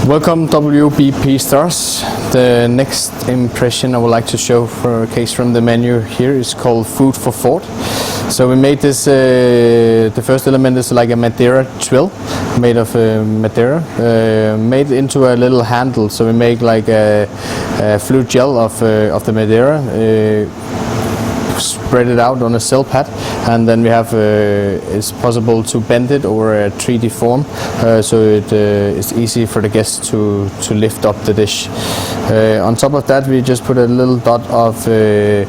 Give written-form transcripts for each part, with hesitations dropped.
Welcome WBP stars. The next impression I would like to show for a case from the menu here is called Food for Thought. So we made this, the first element is like a Madeira twill made of Madeira, made into a little handle. So we make like a fluid gel of the Madeira, spread it out on a cell pad, and then we have it's possible to bend it over a 3D form, so it's easy for the guests to lift up the dish. On top of that, we just put a little dot of a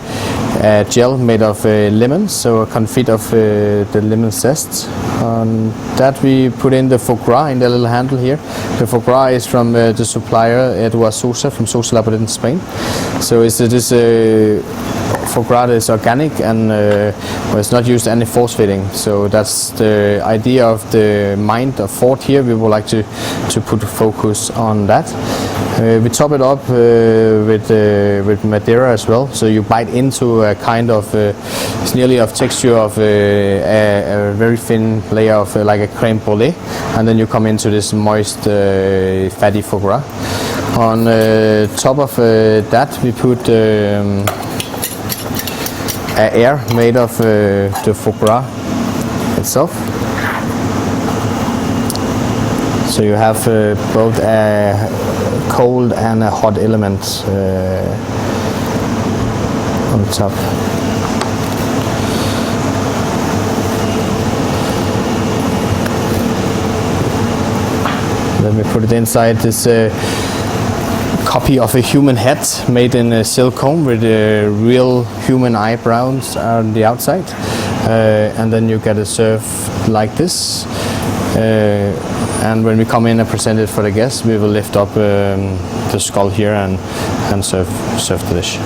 gel made of lemons, so a confit of the lemon zest. On that we put in the foie gras in the little handle here. The foie gras is from the supplier Eduardo Sousa from Sautéed in Spain. So this foie gras is organic and it's not used any force feeding. So that's the idea of the mind of thought here. We would like to put focus on that. We top it up with Madeira as well. So you bite into a kind of it's nearly of texture of a very thin layer of like a creme brulee, and then you come into this moist fatty foie gras. On top of that we put air made of the foie gras itself. So you have both a cold and a hot element on top. Then we put it inside this copy of a human head made in silicone with real human eyebrows on the outside, and then you get it served like this. And when we come in and present it for the guests, we will lift up the skull here and serve the dish.